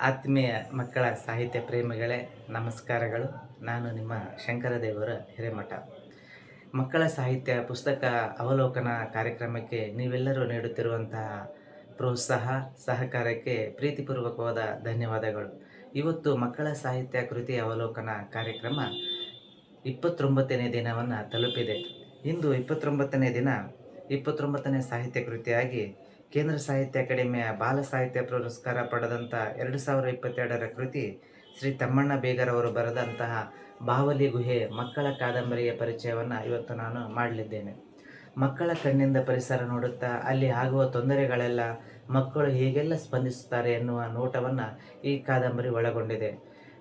ಆತ್ಮೀಯ ಮಕ್ಕಳ ಸಾಹಿತ್ಯ ಪ್ರೇಮಿಗಳೇ, ನಮಸ್ಕಾರಗಳು. ನಾನು ನಿಮ್ಮ ಶಂಕರದೇವರ ಹಿರೇಮಠ. ಮಕ್ಕಳ ಸಾಹಿತ್ಯ ಪುಸ್ತಕ ಅವಲೋಕನ ಕಾರ್ಯಕ್ರಮಕ್ಕೆ ನೀವೆಲ್ಲರೂ ನೀಡುತ್ತಿರುವಂತಹ ಪ್ರೋತ್ಸಾಹ, ಸಹಕಾರಕ್ಕೆ ಪ್ರೀತಿಪೂರ್ವಕವಾದ ಧನ್ಯವಾದಗಳು. ಇವತ್ತು ಮಕ್ಕಳ ಸಾಹಿತ್ಯ ಕೃತಿ ಅವಲೋಕನ ಕಾರ್ಯಕ್ರಮ 29ನೇ ದಿನವನ್ನು ತಲುಪಿದೆ. ಇಂದು 29ನೇ ದಿನ, 29ನೇ ಸಾಹಿತ್ಯ ಕೃತಿಯಾಗಿ ಕೇಂದ್ರ ಸಾಹಿತ್ಯ ಅಕಾಡೆಮಿಯ ಬಾಲ ಸಾಹಿತ್ಯ ಪುರಸ್ಕಾರ ಪಡೆದಂಥ 2022ರ ಕೃತಿ ಶ್ರೀ ತಮ್ಮಣ್ಣ ಬೇಗರವರು ಬರೆದಂತಹ ಬಾವಲಿ ಗುಹೆ ಮಕ್ಕಳ ಕಾದಂಬರಿಯ ಪರಿಚಯವನ್ನು ಇವತ್ತು ನಾನು ಮಾಡಲಿದ್ದೇನೆ. ಮಕ್ಕಳ ಕಣ್ಣಿಂದ ಪರಿಸರ ನೋಡುತ್ತಾ ಅಲ್ಲಿ ಆಗುವ ತೊಂದರೆಗಳೆಲ್ಲ ಮಕ್ಕಳು ಹೇಗೆಲ್ಲ ಸ್ಪಂದಿಸುತ್ತಾರೆ ಎನ್ನುವ ನೋಟವನ್ನು ಈ ಕಾದಂಬರಿ ಒಳಗೊಂಡಿದೆ.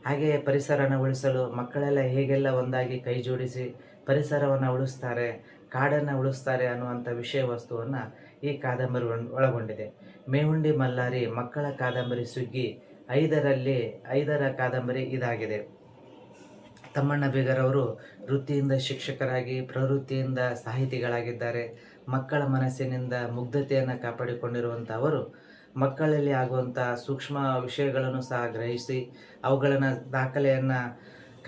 ಹಾಗೆಯೇ ಪರಿಸರನ ಉಳಿಸಲು ಮಕ್ಕಳೆಲ್ಲ ಹೇಗೆಲ್ಲ ಒಂದಾಗಿ ಕೈ ಜೋಡಿಸಿ ಪರಿಸರವನ್ನು ಉಳಿಸ್ತಾರೆ, ಕಾಡನ್ನು ಉಳಿಸ್ತಾರೆ ಅನ್ನುವಂಥ ವಿಷಯ ವಸ್ತುವನ್ನು ಈ ಕಾದಂಬರಿ ಒಳಗೊಂಡಿದೆ. ಮೇವುಂಡಿ ಮಲ್ಲಾರಿ ಮಕ್ಕಳ ಕಾದಂಬರಿ ಸುಗ್ಗಿ 5ರ ಕಾದಂಬರಿ ಇದಾಗಿದೆ. ತಮ್ಮಣ್ಣ ಬೇಗರವರು ವೃತ್ತಿಯಿಂದ ಶಿಕ್ಷಕರಾಗಿ ಪ್ರವೃತ್ತಿಯಿಂದ ಸಾಹಿತಿಗಳಾಗಿದ್ದಾರೆ. ಮಕ್ಕಳ ಮನಸ್ಸಿನಿಂದ ಮುಗ್ಧತೆಯನ್ನು ಕಾಪಾಡಿಕೊಂಡಿರುವಂಥ ಅವರು ಮಕ್ಕಳಲ್ಲಿ ಆಗುವಂಥ ಸೂಕ್ಷ್ಮ ವಿಷಯಗಳನ್ನು ಸಹ ಗ್ರಹಿಸಿ ಅವುಗಳನ್ನು ದಾಖಲೆಯನ್ನು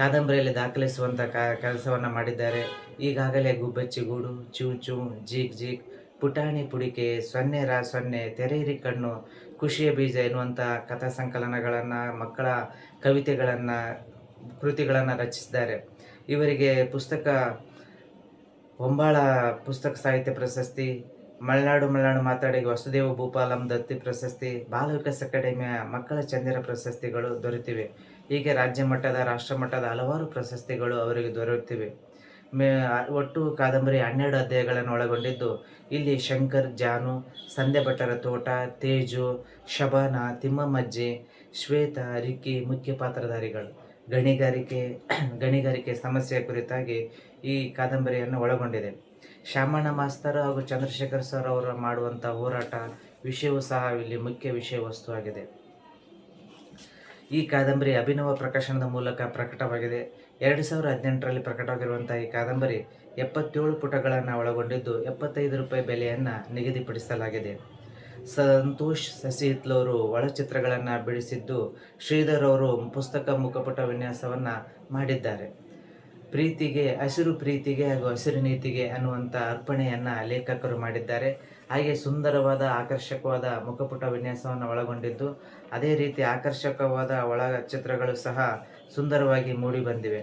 ಕಾದಂಬರಿಯಲ್ಲಿ ದಾಖಲಿಸುವಂಥ ಕೆಲಸವನ್ನು ಮಾಡಿದ್ದಾರೆ. ಈಗಾಗಲೇ ಗುಬ್ಬಚ್ಚಿ ಗೂಡು, ಚೂ ಚೂ, ಜೀಗ್ ಜೀಗ್, ಪುಟಾಣಿ ಪುಡಿಕೆ, ಸೊನ್ನೆ ರಾ ಸೊನ್ನೆ, ತೆರೆಯಿರಿ ಕಣ್ಣು, ಖುಷಿಯ ಬೀಜ ಎನ್ನುವಂಥ ಕಥಾ ಸಂಕಲನಗಳನ್ನು, ಮಕ್ಕಳ ಕವಿತೆಗಳನ್ನು, ಕೃತಿಗಳನ್ನು ರಚಿಸಿದ್ದಾರೆ. ಇವರಿಗೆ ಪುಸ್ತಕ ಹೊಂಬಾಳ ಪುಸ್ತಕ ಸಾಹಿತ್ಯ ಪ್ರಶಸ್ತಿ, ಮಲೆನಾಡು ಮಾತಾಡಿಗೆ ವಸುದೇವ ಭೂಪಾಲಂ ದತ್ತಿ ಪ್ರಶಸ್ತಿ, ಬಾಲ ವಿಕಾಸ ಅಕಾಡೆಮಿಯ ಮಕ್ಕಳ ಚಂದಿರ ಪ್ರಶಸ್ತಿಗಳು ದೊರೆತಿವೆ. ಹೀಗೆ ರಾಜ್ಯ ಮಟ್ಟದ, ರಾಷ್ಟ್ರ ಮಟ್ಟದ ಹಲವಾರು ಪ್ರಶಸ್ತಿಗಳು ಅವರಿಗೆ ದೊರೆಯುತ್ತಿವೆ. ಒಟ್ಟು ಕಾದಂಬರಿ 12 ಅಧ್ಯಾಯಗಳನ್ನು ಒಳಗೊಂಡಿದ್ದು, ಇಲ್ಲಿ ಶಂಕರ್, ಜಾನು, ಸಂಧ್ಯಾ ಭಟ್ಟರ ತೋಟ, ತೇಜು, ಶಬಾನ, ತಿಮ್ಮಮ್ಮಜ್ಜಿ, ಶ್ವೇತಾ, ರಿಕ್ಕಿ ಮುಖ್ಯ ಪಾತ್ರಧಾರಿಗಳು. ಗಣಿಗಾರಿಕೆ ಸಮಸ್ಯೆಯ ಕುರಿತಾಗಿ ಈ ಕಾದಂಬರಿಯನ್ನು ಒಳಗೊಂಡಿದೆ. ಶಾಮಣ್ಣ ಮಾಸ್ತರ್ ಹಾಗೂ ಚಂದ್ರಶೇಖರ್ ಸರ್ ಅವರು ಮಾಡುವಂಥ ಹೋರಾಟ ವಿಷಯವೂ ಸಹ ಇಲ್ಲಿ ಮುಖ್ಯ ವಿಷಯ ವಸ್ತುವಾಗಿದೆ. ಈ ಕಾದಂಬರಿ ಅಭಿನವ ಪ್ರಕಾಶನದ ಮೂಲಕ ಪ್ರಕಟವಾಗಿದೆ. 2018ರಲ್ಲಿ ಪ್ರಕಟವಾಗಿರುವಂಥ ಈ ಕಾದಂಬರಿ 77 ಪುಟಗಳನ್ನು ಒಳಗೊಂಡಿದ್ದು ₹75 ಬೆಲೆಯನ್ನು ನಿಗದಿಪಡಿಸಲಾಗಿದೆ. ಸಂತೋಷ್ ಸಸಿಹಿತ್ಲವರು ಒಳಚಿತ್ರಗಳನ್ನು ಬಿಡಿಸಿದ್ದು, ಶ್ರೀಧರ್ ಅವರು ಪುಸ್ತಕ ಮುಖಪುಟ ವಿನ್ಯಾಸವನ್ನು ಮಾಡಿದ್ದಾರೆ. ಹಸಿರು ಪ್ರೀತಿಗೆ ಹಾಗೂ ಹಸಿರು ನೀತಿಗೆ ಅನ್ನುವಂಥ ಅರ್ಪಣೆಯನ್ನು ಲೇಖಕರು ಮಾಡಿದ್ದಾರೆ. ಹಾಗೆ ಸುಂದರವಾದ ಆಕರ್ಷಕವಾದ ಮುಖಪುಟ ವಿನ್ಯಾಸವನ್ನು ಒಳಗೊಂಡಿದ್ದು, ಅದೇ ರೀತಿ ಆಕರ್ಷಕವಾದ ಒಳ ಚಿತ್ರಗಳು ಸಹ ಸುಂದರವಾಗಿ ಮೂಡಿ ಬಂದಿವೆ.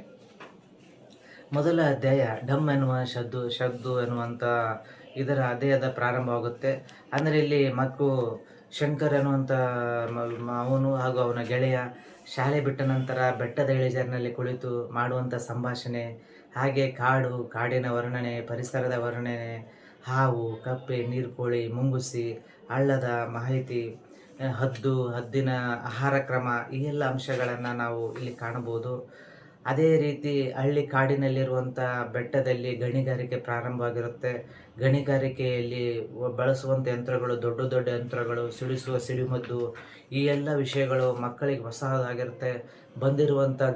ಮೊದಲ ಅಧ್ಯಾಯ ಡಮ್ ಎನ್ನುವ ಶಬ್ದು ಎನ್ನುವಂಥ ಇದರ ಅಧ್ಯಾಯದ ಪ್ರಾರಂಭವಾಗುತ್ತೆ. ಅಂದರೆ ಇಲ್ಲಿ ಶಂಕರ್ ಎನ್ನುವಂಥ ಅವನು ಹಾಗೂ ಅವನ ಗೆಳೆಯ ಶಾಲೆ ಬಿಟ್ಟ ನಂತರ ಬೆಟ್ಟದ ಇಳಿಜಾರಿನಲ್ಲಿ ಕುಳಿತು ಮಾಡುವಂಥ ಸಂಭಾಷಣೆ, ಹಾಗೆ ಕಾಡಿನ ವರ್ಣನೆ, ಪರಿಸರದ ವರ್ಣನೆ, ಹಾವು, ಕಪ್ಪೆ, ನೀರ್ಕೋಳಿ, ಮುಂಗುಸಿ, ಹಳ್ಳದ ಮಾಹಿತಿ, ಹದ್ದಿನ ಆಹಾರ ಕ್ರಮ, ಈ ಎಲ್ಲ ಅಂಶಗಳನ್ನು ನಾವು ಇಲ್ಲಿ ಕಾಣಬಹುದು. ಅದೇ ರೀತಿ ಹಳ್ಳಿ ಕಾಡಿನಲ್ಲಿರುವಂಥ ಬೆಟ್ಟದಲ್ಲಿ ಗಣಿಗಾರಿಕೆ ಪ್ರಾರಂಭವಾಗಿರುತ್ತೆ. ಗಣಿಗಾರಿಕೆಯಲ್ಲಿ ಬಳಸುವಂಥ ಯಂತ್ರಗಳು ದೊಡ್ಡ ಯಂತ್ರಗಳು, ಸಿಡಿಸುವ ಸಿಡಿಮದ್ದು, ಈ ಎಲ್ಲ ವಿಷಯಗಳು ಮಕ್ಕಳಿಗೆ ಹೊಸದಾಗಿರುತ್ತೆ.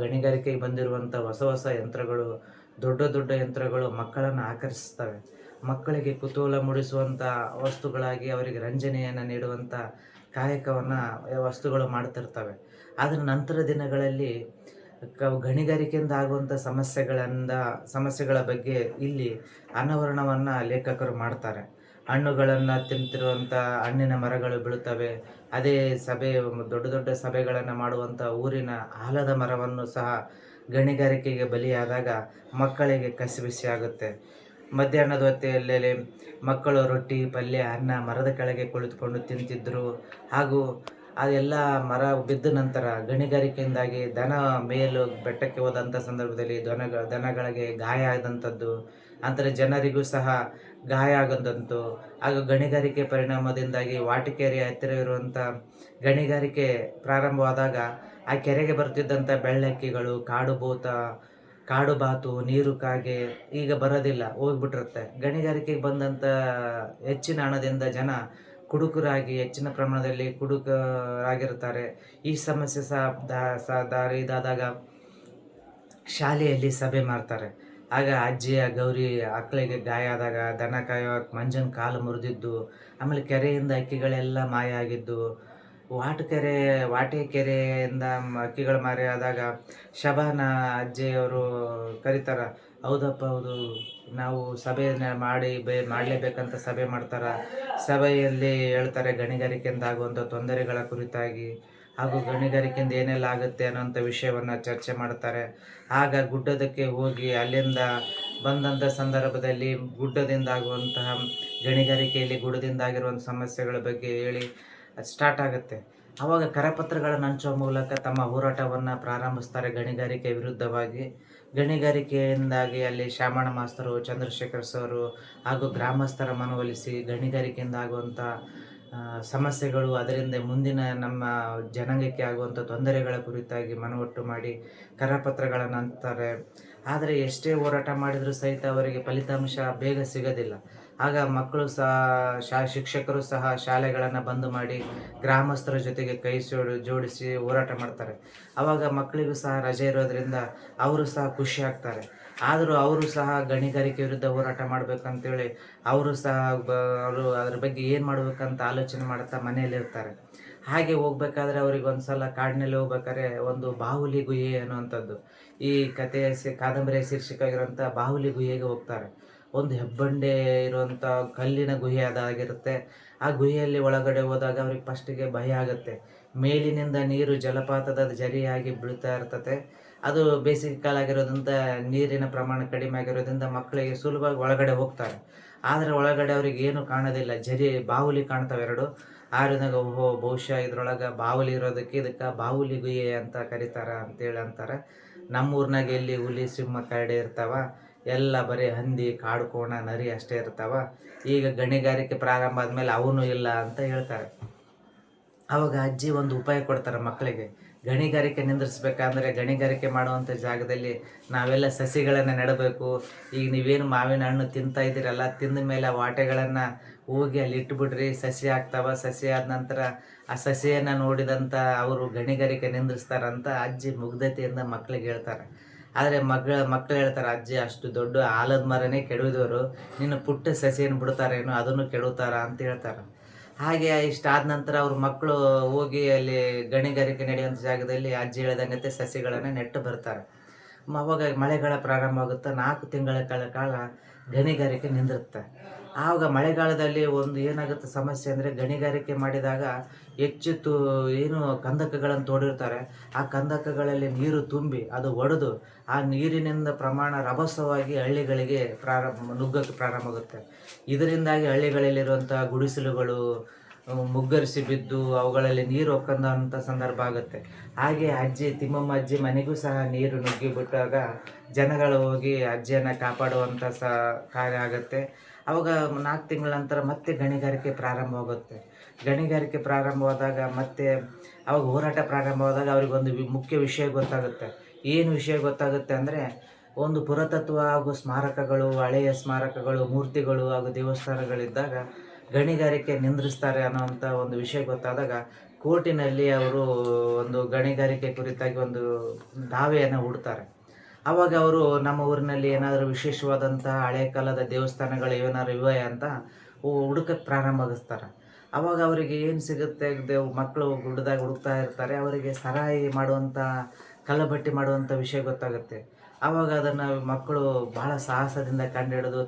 ಗಣಿಗಾರಿಕೆಗೆ ಬಂದಿರುವಂಥ ಹೊಸ ಯಂತ್ರಗಳು, ದೊಡ್ಡ ಯಂತ್ರಗಳು ಮಕ್ಕಳನ್ನು ಆಕರ್ಷಿಸ್ತವೆ. ಮಕ್ಕಳಿಗೆ ಕುತೂಹಲ ಮೂಡಿಸುವಂಥ ವಸ್ತುಗಳಾಗಿ ಅವರಿಗೆ ರಂಜನೆಯನ್ನು ನೀಡುವಂಥ ಕಾಯಕವನ್ನು ವಸ್ತುಗಳು ಮಾಡ್ತಿರ್ತವೆ. ಆದರೆ ನಂತರ ದಿನಗಳಲ್ಲಿ ಗಣಿಗಾರಿಕೆಯಿಂದ ಆಗುವಂಥ ಸಮಸ್ಯೆಗಳ ಬಗ್ಗೆ ಇಲ್ಲಿ ಅನಾವರಣವನ್ನು ಲೇಖಕರು ಮಾಡ್ತಾರೆ. ಹಣ್ಣುಗಳನ್ನು ತಿಂತಿರುವಂಥ ಹಣ್ಣಿನ ಮರಗಳು ಬೀಳುತ್ತವೆ. ಅದೇ ದೊಡ್ಡ ಸಭೆಗಳನ್ನು ಮಾಡುವಂಥ ಊರಿನ ಆಲದ ಮರವನ್ನು ಸಹ ಗಣಿಗಾರಿಕೆಗೆ ಬಲಿಯಾದಾಗ ಮಕ್ಕಳಿಗೆ ಕಸಿವಿಸಿ ಆಗುತ್ತೆ. ಮಧ್ಯಾಹ್ನದ ಹೊತ್ತಿನಲ್ಲಿ ಮಕ್ಕಳು ರೊಟ್ಟಿ, ಪಲ್ಯ, ಅನ್ನ ಮರದ ಕೆಳಗೆ ಕುಳಿತುಕೊಂಡು ತಿಂತಿದ್ದರು. ಹಾಗೂ ಅದೆಲ್ಲ ಮರ ಬಿದ್ದ ನಂತರ ಗಣಿಗಾರಿಕೆಯಿಂದಾಗಿ ದನ ಮೇಲು ಬೆಟ್ಟಕ್ಕೆ ಹೋದಂಥ ಸಂದರ್ಭದಲ್ಲಿ ದನಗಳಿಗೆ ಗಾಯ ಆದಂಥದ್ದು, ಅಂದರೆ ಜನರಿಗೂ ಸಹ ಗಾಯ ಆಗೋದಂತು. ಹಾಗೂ ಗಣಿಗಾರಿಕೆ ಪರಿಣಾಮದಿಂದಾಗಿ ವಾಟಿಕೆರೆಯ ಹತ್ತಿರ ಇರುವಂಥ ಗಣಿಗಾರಿಕೆ ಪ್ರಾರಂಭವಾದಾಗ ಆ ಕೆರೆಗೆ ಬರ್ತಿದ್ದಂಥ ಬೆಳ್ಳಕ್ಕಿಗಳು, ಕಾಡು ಬಾತು, ನೀರು ಕಾಗೆ ಈಗ ಬರೋದಿಲ್ಲ, ಹೋಗ್ಬಿಟ್ಟಿರುತ್ತೆ. ಗಣಿಗಾರಿಕೆಗೆ ಬಂದಂಥ ಹೆಚ್ಚಿನ ಹಣದಿಂದ ಜನ ಹೆಚ್ಚಿನ ಪ್ರಮಾಣದಲ್ಲಿ ಕುಡುಕರಾಗಿರ್ತಾರೆ. ಈ ಸಮಸ್ಯೆ ಇದಾದಾಗ ಶಾಲೆಯಲ್ಲಿ ಸಭೆ ಮಾಡ್ತಾರೆ. ಆಗ ಅಜ್ಜಿಯ ಗೌರಿ ಆಕಳಿಗೆ ಗಾಯ ಆದಾಗ ದನ ಕಾಯುವ ಮಂಜನ ಕಾಲು ಮುರಿದಿದ್ದು, ಆಮೇಲೆ ಕೆರೆಯಿಂದ ಅಕ್ಕಿಗಳೆಲ್ಲ ಮಾಯ ಆಗಿದ್ದು, ವಾಟಕೆರೆ ವಾಟೆಕೆರೆಯಿಂದ ಹಕ್ಕಿಗಳು ಮಾರಿ ಆದಾಗ ಶಬಾನ ಅಜ್ಜಿಯವರು ಕರೀತಾರ. ಹೌದಪ್ಪ ಹೌದು, ನಾವು ಸಭೆಯನ್ನ ಮಾಡಿ ಮಾಡಲೇಬೇಕಂತ ಸಭೆ ಮಾಡ್ತಾರ. ಸಭೆಯಲ್ಲಿ ಹೇಳ್ತಾರೆ ಗಣಿಗಾರಿಕೆಯಿಂದ ಆಗುವಂಥ ತೊಂದರೆಗಳ ಕುರಿತಾಗಿ ಹಾಗೂ ಗಣಿಗಾರಿಕೆಯಿಂದ ಏನೆಲ್ಲ ಆಗುತ್ತೆ ಅನ್ನೋಂಥ ವಿಷಯವನ್ನು ಚರ್ಚೆ ಮಾಡ್ತಾರೆ. ಆಗ ಗುಡ್ಡದಕ್ಕೆ ಹೋಗಿ ಅಲ್ಲಿಂದ ಬಂದಂಥ ಸಂದರ್ಭದಲ್ಲಿ ಗುಡ್ಡದಿಂದ ಆಗುವಂತಹ ಗಣಿಗಾರಿಕೆಯಲ್ಲಿ ಗುಡ್ಡದಿಂದ ಆಗಿರುವಂಥ ಸಮಸ್ಯೆಗಳ ಬಗ್ಗೆ ಹೇಳಿ ಸ್ಟಾರ್ಟ್ ಆಗುತ್ತೆ. ಆವಾಗ ಕರಪತ್ರಗಳನ್ನು ಹಂಚುವ ಮೂಲಕ ತಮ್ಮ ಹೋರಾಟವನ್ನು ಪ್ರಾರಂಭಿಸ್ತಾರೆ ಗಣಿಗಾರಿಕೆ ವಿರುದ್ಧವಾಗಿ. ಗಣಿಗಾರಿಕೆಯಿಂದಾಗಿ ಅಲ್ಲಿ ಶಾಮಣ್ಣ ಮಾಸ್ತರು, ಚಂದ್ರಶೇಖರ್ ಸರು ಹಾಗೂ ಗ್ರಾಮಸ್ಥರ ಮನವೊಲಿಸಿ ಗಣಿಗಾರಿಕೆಯಿಂದ ಆಗುವಂಥ ಸಮಸ್ಯೆಗಳು, ಅದರಿಂದ ಮುಂದಿನ ನಮ್ಮ ಜನಾಂಗಕ್ಕೆ ಆಗುವಂಥ ತೊಂದರೆಗಳ ಕುರಿತಾಗಿ ಮನವೊಟ್ಟು ಮಾಡಿ ಕರಪತ್ರಗಳನ್ನು ಅಂತಾರೆ. ಆದರೆ ಎಷ್ಟೇ ಹೋರಾಟ ಮಾಡಿದರೂ ಸಹಿತ ಅವರಿಗೆ ಫಲಿತಾಂಶ ಬೇಗ ಸಿಗೋದಿಲ್ಲ. ಆಗ ಮಕ್ಕಳು ಸಹ ಶಿಕ್ಷಕರು ಸಹ ಶಾಲೆಗಳನ್ನು ಬಂದ್ ಮಾಡಿ ಗ್ರಾಮಸ್ಥರ ಜೊತೆಗೆ ಕೈ ಜೋಡಿಸಿ ಹೋರಾಟ ಮಾಡ್ತಾರೆ. ಆವಾಗ ಮಕ್ಕಳಿಗೂ ಸಹ ರಜೆ ಇರೋದ್ರಿಂದ ಅವರು ಸಹ ಖುಷಿ ಆಗ್ತಾರೆ. ಆದರೂ ಅವರು ಸಹ ಗಣಿಗಾರಿಕೆ ವಿರುದ್ಧ ಹೋರಾಟ ಮಾಡಬೇಕಂತೇಳಿ ಅವರು ಸಹ ಅವರು ಅದ್ರ ಬಗ್ಗೆ ಏನು ಮಾಡ್ಬೇಕಂತ ಆಲೋಚನೆ ಮಾಡ್ತಾ ಮನೆಯಲ್ಲಿರ್ತಾರೆ. ಹಾಗೆ ಹೋಗ್ಬೇಕಾದ್ರೆ ಅವ್ರಿಗೆ ಒಂದು ಸಲ ಕಾಡಿನಲ್ಲಿ ಹೋಗ್ಬೇಕಾದ್ರೆ ಒಂದು ಬಾಹುಲಿ ಗುಹೆ ಅನ್ನುವಂಥದ್ದು, ಈ ಕಥೆಯ ಕಾದಂಬರಿಯ ಶೀರ್ಷಿಕೆ ಆಗಿರುವಂಥ ಬಾಹುಲಿ ಗುಹೆಗೆ ಹೋಗ್ತಾರೆ. ಒಂದು ಹೆಬ್ಬಂಡೆ ಇರುವಂಥ ಕಲ್ಲಿನ ಗುಹೆ ಅದಾಗಿರುತ್ತೆ. ಆ ಗುಹೆಯಲ್ಲಿ ಒಳಗಡೆ ಹೋದಾಗ ಅವ್ರಿಗೆ ಫಸ್ಟಿಗೆ ಭಯ ಆಗುತ್ತೆ. ಮೇಲಿನಿಂದ ನೀರು ಜಲಪಾತದ ಜರಿಯಾಗಿ ಬೀಳ್ತಾ ಇರ್ತದೆ. ಅದು ಬೇಸಿಗೆ ಕಾಲ ಆಗಿರೋದ್ರಿಂದ ನೀರಿನ ಪ್ರಮಾಣ ಕಡಿಮೆ ಆಗಿರೋದ್ರಿಂದ ಮಕ್ಕಳಿಗೆ ಸುಲಭವಾಗಿ ಒಳಗಡೆ ಹೋಗ್ತಾರೆ. ಆದರೆ ಒಳಗಡೆ ಅವ್ರಿಗೆ ಏನು ಕಾಣೋದಿಲ್ಲ, ಬಾಹುಲಿ ಕಾಣ್ತಾವೆ ಎರಡು. ಆರಿದಾಗ ಓಹೋ, ಬಹುಶಃ ಇದ್ರೊಳಗೆ ಬಾಹುಲಿ ಇರೋದಕ್ಕೆ ಇದಕ್ಕೆ ಬಾಹುಲಿ ಗುಹೆ ಅಂತ ಕರೀತಾರ ಅಂತೇಳಿ ಅಂತಾರೆ. ನಮ್ಮೂರ್ನಾಗ ಎಲ್ಲಿ ಹುಲಿ, ಸಿಂಹ, ಕರಡಿ ಇರ್ತಾವ, ಎಲ್ಲ ಬರೀ ಹಂದಿ, ಕಾಡು ಕೋಣ, ನರಿ ಅಷ್ಟೇ ಇರ್ತಾವ. ಈಗ ಗಣಿಗಾರಿಕೆ ಪ್ರಾರಂಭ ಆದಮೇಲೆ ಅವನು ಇಲ್ಲ ಅಂತ ಹೇಳ್ತಾರೆ. ಆವಾಗ ಅಜ್ಜಿ ಒಂದು ಉಪಾಯ ಕೊಡ್ತಾರೆ ಮಕ್ಕಳಿಗೆ. ಗಣಿಗಾರಿಕೆ ನಿಂದ್ರಿಸ್ಬೇಕಂದ್ರೆ ಗಣಿಗಾರಿಕೆ ಮಾಡುವಂಥ ಜಾಗದಲ್ಲಿ ನಾವೆಲ್ಲ ಸಸಿಗಳನ್ನು ನೆಡಬೇಕು. ಈಗ ನೀವೇನು ಮಾವಿನ ಹಣ್ಣು ತಿಂತಾ ಇದ್ದೀರಲ್ಲ, ತಿಂದ ಮೇಲೆ ಆ ವಾಟೆಗಳನ್ನು ಹೋಗಿ ಅಲ್ಲಿ ಇಟ್ಬಿಡ್ರಿ, ಸಸಿ ಆಗ್ತಾವ. ಸಸಿ ಆದ ನಂತರ ಆ ಸಸಿಯನ್ನು ನೋಡಿದಂಥ ಅವರು ಗಣಿಗಾರಿಕೆ ನಿಂದ್ರಿಸ್ತಾರಂತ ಅಜ್ಜಿ ಮುಗ್ಧತೆಯಿಂದ ಮಕ್ಕಳಿಗೆ ಹೇಳ್ತಾರೆ. ಆದರೆ ಮಕ್ಕಳು ಹೇಳ್ತಾರೆ, ಅಜ್ಜಿ ಅಷ್ಟು ದೊಡ್ಡ ಆಲದ ಮರನೇ ಕೆಡವಿದವರು, ನಿನ್ನ ಪುಟ್ಟ ಸಸಿಯನ್ನು ಬಿಡ್ತಾರೇನೋ ಅದನ್ನು ಕೆಡುತ್ತಾರ ಅಂತ ಹೇಳ್ತಾರೆ. ಹಾಗೆ ಇಷ್ಟಾದ ನಂತರ ಅವ್ರ ಮಕ್ಕಳು ಹೋಗಿ ಅಲ್ಲಿ ಗಣಿಗಾರಿಕೆ ನಡೆಯುವಂಥ ಜಾಗದಲ್ಲಿ ಅಜ್ಜಿ ಹೇಳ್ದಂಗತೆ ಸಸಿಗಳನ್ನು ನೆಟ್ಟು ಬರ್ತಾರೆ. ಅವಾಗ ಮಳೆಗಾಲ ಪ್ರಾರಂಭ ಆಗುತ್ತೆ. 4 ತಿಂಗಳ ಕಾಲ ಗಣಿಗಾರಿಕೆ ನಿಂದಿರುತ್ತೆ. ಆವಾಗ ಮಳೆಗಾಲದಲ್ಲಿ ಒಂದು ಏನಾಗುತ್ತೆ ಸಮಸ್ಯೆ ಅಂದರೆ, ಗಣಿಗಾರಿಕೆ ಮಾಡಿದಾಗ ಹೆಚ್ಚು ಏನು ಕಂದಕಗಳನ್ನು ತೋಡಿರ್ತಾರೆ, ಆ ಕಂದಕಗಳಲ್ಲಿ ನೀರು ತುಂಬಿ ಅದು ಒಡೆದು ಆ ನೀರಿನಿಂದ ಪ್ರಮಾಣ ರಭಸವಾಗಿ ಹಳ್ಳಿಗಳಿಗೆ ನುಗ್ಗಕ್ಕೆ ಪ್ರಾರಂಭ ಆಗುತ್ತೆ. ಇದರಿಂದಾಗಿ ಹಳ್ಳಿಗಳಲ್ಲಿರುವಂಥ ಗುಡಿಸಲುಗಳು ಮುಗ್ಗರಿಸಿ ಬಿದ್ದು ಅವುಗಳಲ್ಲಿ ನೀರು ಹೊಕ್ಕಂಥ ಸಂದರ್ಭ ಆಗುತ್ತೆ. ಹಾಗೆ ತಿಮ್ಮಮ್ಮ ಅಜ್ಜಿ ಮನೆಗೂ ಸಹ ನೀರು ನುಗ್ಗಿ ಬಿಟ್ಟಾಗ ಜನಗಳು ಹೋಗಿ ಅಜ್ಜಿಯನ್ನು ಕಾಪಾಡುವಂಥ ಕಾರ್ಯ ಆಗುತ್ತೆ. ಅವಾಗ 4 ತಿಂಗಳ ನಂತರ ಮತ್ತೆ ಗಣಿಗಾರಿಕೆ ಪ್ರಾರಂಭವಾಗುತ್ತೆ. ಗಣಿಗಾರಿಕೆ ಪ್ರಾರಂಭವಾದಾಗ ಮತ್ತೆ ಅವಾಗ ಹೋರಾಟ ಪ್ರಾರಂಭವಾದಾಗ ಅವ್ರಿಗೊಂದು ಮುಖ್ಯ ವಿಷಯ ಗೊತ್ತಾಗುತ್ತೆ. ಏನು ವಿಷಯ ಗೊತ್ತಾಗುತ್ತೆ ಅಂದರೆ, ಒಂದು ಪುರಾತತ್ವ ಹಾಗೂ ಸ್ಮಾರಕಗಳು, ಹಳೆಯ ಸ್ಮಾರಕಗಳು, ಮೂರ್ತಿಗಳು ಹಾಗೂ ದೇವಸ್ಥಾನಗಳಿದ್ದಾಗ ಗಣಿಗಾರಿಕೆ ನಿಂದ್ರಿಸ್ತಾರೆ ಅನ್ನೋವಂಥ ಒಂದು ವಿಷಯ ಗೊತ್ತಾದಾಗ ಕೋರ್ಟಿನಲ್ಲಿ ಅವರು ಒಂದು ಗಣಿಗಾರಿಕೆ ಕುರಿತಾಗಿ ಒಂದು ದಾವೆಯನ್ನು ಹೂಡ್ತಾರೆ. ಆವಾಗ ಅವರು ನಮ್ಮ ಊರಿನಲ್ಲಿ ಏನಾದರೂ ವಿಶೇಷವಾದಂಥ ಹಳೆ ಕಾಲದ ದೇವಸ್ಥಾನಗಳು ಏನಾದ್ರು ಇವೆ ಅಂತ ಹುಡುಕಕ್ಕೆ ಪ್ರಾರಂಭಿಸ್ತಾರೆ. ಆವಾಗ ಅವರಿಗೆ ಏನು ಸಿಗುತ್ತೆ, ಮಕ್ಕಳು ಗುಡ್ಡದಾಗ ಹುಡುಕ್ತಾ ಇರ್ತಾರೆ. ಅವರಿಗೆ ಸರಾಯಿ ಮಾಡುವಂಥ, ಕಲ್ಲಬಟ್ಟಿ ಮಾಡುವಂಥ ವಿಷಯ ಗೊತ್ತಾಗುತ್ತೆ. ಆವಾಗ ಅದನ್ನು ಮಕ್ಕಳು ಬಹಳ ಸಾಹಸದಿಂದ ಕಂಡುಹಿಡಿದು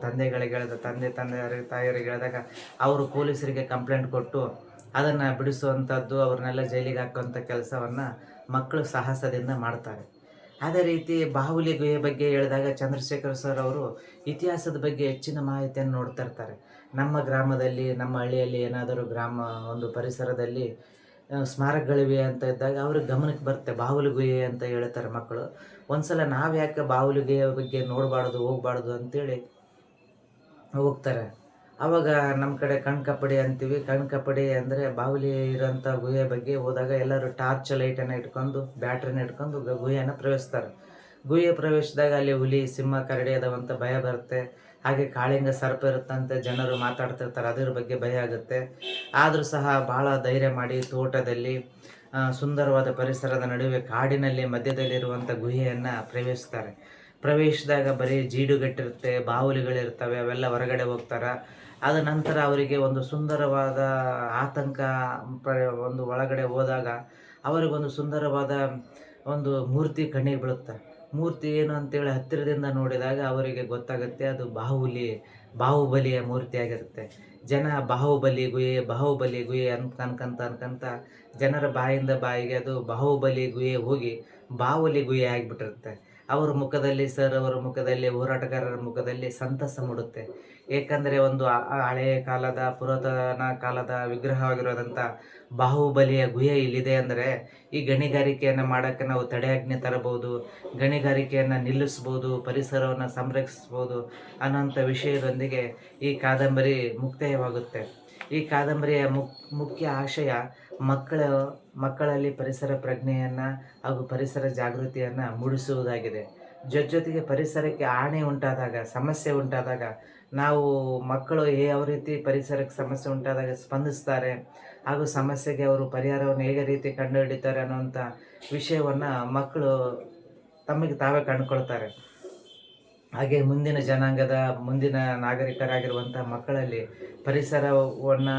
ತಂದೆ ತಾಯಿಯರಿಗೆ ಹೇಳಿದಾಗ ಅವರು ಪೊಲೀಸರಿಗೆ ಕಂಪ್ಲೇಂಟ್ ಕೊಟ್ಟು ಅದನ್ನು ಬಿಡಿಸುವಂಥದ್ದು, ಅವ್ರನ್ನೆಲ್ಲ ಜೈಲಿಗೆ ಹಾಕುವಂಥ ಕೆಲಸವನ್ನು ಮಕ್ಕಳು ಸಾಹಸದಿಂದ ಮಾಡ್ತಾರೆ. ಅದೇ ರೀತಿ ಬಾಹುಲಿ ಗುಹೆ ಬಗ್ಗೆ ಹೇಳಿದಾಗ ಚಂದ್ರಶೇಖರ್ ಸರ್ ಅವರು ಇತಿಹಾಸದ ಬಗ್ಗೆ ಹೆಚ್ಚಿನ ಮಾಹಿತಿಯನ್ನು ನೋಡ್ತಾ ಇರ್ತಾರೆ. ನಮ್ಮ ಗ್ರಾಮದಲ್ಲಿ, ನಮ್ಮ ಹಳ್ಳಿಯಲ್ಲಿ ಏನಾದರೂ ಒಂದು ಪರಿಸರದಲ್ಲಿ ಸ್ಮಾರಕಗಳಿವೆ ಅಂತ ಇದ್ದಾಗ ಅವ್ರಿಗೆ ಗಮನಕ್ಕೆ ಬರುತ್ತೆ ಬಾಹುಲಿ ಗುಹೆ ಅಂತ ಹೇಳ್ತಾರೆ ಮಕ್ಕಳು. ಒಂದು ಸಲ ನಾವು ಯಾಕೆ ಬಾಹುಲಿ ಗುಹೆ ಬಗ್ಗೆ ಹೋಗಬಾರ್ದು ಅಂತೇಳಿ ಹೋಗ್ತಾರೆ. ಆವಾಗ ನಮ್ಮ ಕಡೆ ಕಣ್ಕಪ್ಪಡಿ ಅಂತೀವಿ. ಕಣ್ಕಪ್ಪಡಿ ಅಂದರೆ ಬಾಹುಲಿ ಇರೋಂಥ ಗುಹೆ ಬಗ್ಗೆ ಹೋದಾಗ ಎಲ್ಲರೂ ಟಾರ್ಚ್ ಲೈಟನ್ನು ಇಟ್ಕೊಂಡು, ಬ್ಯಾಟ್ರಿನ ಇಟ್ಕೊಂಡು ಗುಹೆಯನ್ನು ಪ್ರವೇಶಿಸ್ತಾರೆ. ಗುಹೆ ಪ್ರವೇಶಿಸಿದಾಗ ಅಲ್ಲಿ ಹುಲಿ, ಸಿಂಹ, ಕರಡಿ ಅದಾವಂತ ಭಯ ಬರುತ್ತೆ. ಹಾಗೆ ಕಾಳಿಂಗ ಸರ್ಪ ಇರುತ್ತಂತೆ ಜನರು ಮಾತಾಡ್ತಿರ್ತಾರೆ, ಅದರ ಬಗ್ಗೆ ಭಯ ಆಗುತ್ತೆ. ಆದರೂ ಸಹ ಭಾಳ ಧೈರ್ಯ ಮಾಡಿ ತೋಟದಲ್ಲಿ ಸುಂದರವಾದ ಪರಿಸರದ ನಡುವೆ ಕಾಡಿನಲ್ಲಿ ಮಧ್ಯದಲ್ಲಿರುವಂಥ ಗುಹೆಯನ್ನು ಪ್ರವೇಶಿಸ್ತಾರೆ. ಪ್ರವೇಶಿಸಿದಾಗ ಬರೀ ಜೀಡುಗಟ್ಟಿರುತ್ತೆ, ಬಾಹುಲಿಗಳಿರ್ತವೆ, ಅವೆಲ್ಲ ಹೊರಗಡೆ ಹೋಗ್ತಾರೆ. ಆದ ನಂತರ ಅವರಿಗೆ ಒಂದು ಸುಂದರವಾದ ಆತಂಕ ಒಂದು ಒಳಗಡೆ ಹೋದಾಗ ಅವರಿಗೊಂದು ಸುಂದರವಾದ ಒಂದು ಮೂರ್ತಿ ಕಣ್ಣಿಗೆ ಬೀಳುತ್ತೆ. ಮೂರ್ತಿ ಏನು ಅಂತೇಳಿ ಹತ್ತಿರದಿಂದ ನೋಡಿದಾಗ ಅವರಿಗೆ ಗೊತ್ತಾಗುತ್ತೆ ಅದು ಬಾಹುಬಲಿಯ ಮೂರ್ತಿಯಾಗಿರುತ್ತೆ. ಜನ ಬಾಹುಬಲಿ ಗುಹೆ ಅನ್ಕಂತ ಜನರ ಬಾಯಿಂದ ಬಾಯಿಗೆ ಅದು ಬಾಹುಬಲಿ ಗುಹೆ ಹೋಗಿ ಬಾವಲಿ ಗುಹೆ ಆಗಿಬಿಟ್ಟಿರುತ್ತೆ. ಅವರ ಮುಖದಲ್ಲಿ ಹೋರಾಟಗಾರರ ಮುಖದಲ್ಲಿ ಸಂತಸ ಮೂಡುತ್ತೆ. ಏಕೆಂದರೆ ಒಂದು ಹಳೆಯ ಕಾಲದ ಪುರಾತನ ಕಾಲದ ವಿಗ್ರಹವಾಗಿರೋದಂಥ ಬಾಹುಬಲಿಯ ಗುಹೆ ಇಲ್ಲಿದೆ ಅಂದರೆ ಈ ಗಣಿಗಾರಿಕೆಯನ್ನು ಮಾಡೋಕ್ಕೆ ನಾವು ತಡೆಯಾಜ್ಞೆ ತರಬಹುದು, ಗಣಿಗಾರಿಕೆಯನ್ನು ನಿಲ್ಲಿಸ್ಬೋದು, ಪರಿಸರವನ್ನು ಸಂರಕ್ಷಿಸ್ಬೋದು ಅನ್ನೋಂಥ ವಿಷಯದೊಂದಿಗೆ ಈ ಕಾದಂಬರಿ ಮುಕ್ತಾಯವಾಗುತ್ತೆ. ಈ ಕಾದಂಬರಿಯ ಮುಖ್ಯ ಆಶಯ ಮಕ್ಕಳಲ್ಲಿ ಪರಿಸರ ಪ್ರಜ್ಞೆಯನ್ನು ಹಾಗೂ ಪರಿಸರ ಜಾಗೃತಿಯನ್ನು ಮೂಡಿಸುವುದಾಗಿದೆ. ಜೊತೆಗೆ ಪರಿಸರಕ್ಕೆ ಸಮಸ್ಯೆ ಉಂಟಾದಾಗ ನಾವು ಮಕ್ಕಳು ಯಾವ ರೀತಿ ಪರಿಸರಕ್ಕೆ ಸಮಸ್ಯೆ ಉಂಟಾದಾಗ ಸ್ಪಂದಿಸ್ತಾರೆ ಹಾಗೂ ಸಮಸ್ಯೆಗೆ ಅವರು ಪರಿಹಾರವನ್ನು ಹೇಗೆ ರೀತಿ ಕಂಡುಹಿಡಿತಾರೆ ಅನ್ನುವಂಥ ವಿಷಯವನ್ನು ಮಕ್ಕಳು ತಮಗೆ ತಾವೇ ಕಂಡುಕೊಳ್ತಾರೆ. ಹಾಗೆ ಮುಂದಿನ ನಾಗರಿಕರಾಗಿರುವಂಥ ಮಕ್ಕಳಲ್ಲಿ ಪರಿಸರವನ್ನು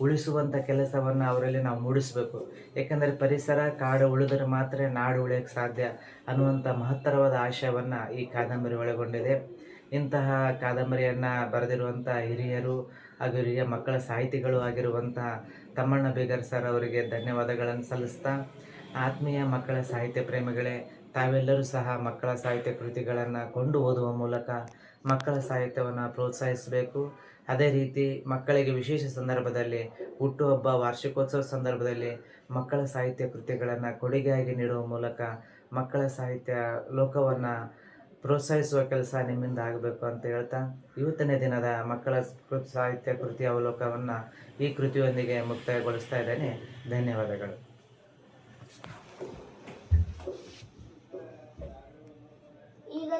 ಉಳಿಸುವಂಥ ಕೆಲಸವನ್ನು ಅವರಲ್ಲಿ ನಾವು ಮೂಡಿಸಬೇಕು. ಏಕೆಂದರೆ ಪರಿಸರ ಕಾಡು ಉಳಿದರೆ ಮಾತ್ರ ನಾಡು ಉಳಿಯೋಕ್ಕೆ ಸಾಧ್ಯ ಅನ್ನುವಂಥ ಮಹತ್ತರವಾದ ಆಶಯವನ್ನು ಈ ಕಾದಂಬರಿ ಒಳಗೊಂಡಿದೆ. ಇಂತಹ ಕಾದಂಬರಿಯನ್ನು ಬರೆದಿರುವಂಥ ಹಿರಿಯರು ಹಾಗೂ ಹಿರಿಯ ಮಕ್ಕಳ ಸಾಹಿತಿಗಳು ಆಗಿರುವಂತಹ ತಮ್ಮಣ್ಣ ಬೀಗರ್ ಸರ್ ಅವರಿಗೆ ಧನ್ಯವಾದಗಳನ್ನು ಸಲ್ಲಿಸ್ತಾ, ಆತ್ಮೀಯ ಮಕ್ಕಳ ಸಾಹಿತ್ಯ ಪ್ರೇಮಿಗಳೇ, ತಾವೆಲ್ಲರೂ ಸಹ ಮಕ್ಕಳ ಸಾಹಿತ್ಯ ಕೃತಿಗಳನ್ನು ಕೊಂಡು ಓದುವ ಮೂಲಕ ಮಕ್ಕಳ ಸಾಹಿತ್ಯವನ್ನು ಪ್ರೋತ್ಸಾಹಿಸಬೇಕು. ಅದೇ ರೀತಿ ಮಕ್ಕಳಿಗೆ ವಿಶೇಷ ಸಂದರ್ಭದಲ್ಲಿ ಹುಟ್ಟುಹಬ್ಬ, ವಾರ್ಷಿಕೋತ್ಸವ ಸಂದರ್ಭದಲ್ಲಿ ಮಕ್ಕಳ ಸಾಹಿತ್ಯ ಕೃತಿಗಳನ್ನು ಕೊಡುಗೆಯಾಗಿ ನೀಡುವ ಮೂಲಕ ಮಕ್ಕಳ ಸಾಹಿತ್ಯ ಲೋಕವನ್ನು ಪ್ರೋತ್ಸಾಹಿಸುವ ಕೆಲಸ ನಿಮ್ಮಿಂದ ಆಗಬೇಕು ಅಂತ ಹೇಳ್ತಾ, ಇವತ್ತಿನ ದಿನದ ಮಕ್ಕಳ ಸಾಹಿತ್ಯ ಕೃತಿ ಅವಲೋಕವನ್ನು ಈ ಕೃತಿಯೊಂದಿಗೆ ಮುಕ್ತಾಯಗೊಳಿಸ್ತಾ ಇದ್ದೇನೆ. ಧನ್ಯವಾದಗಳು. ಈಗ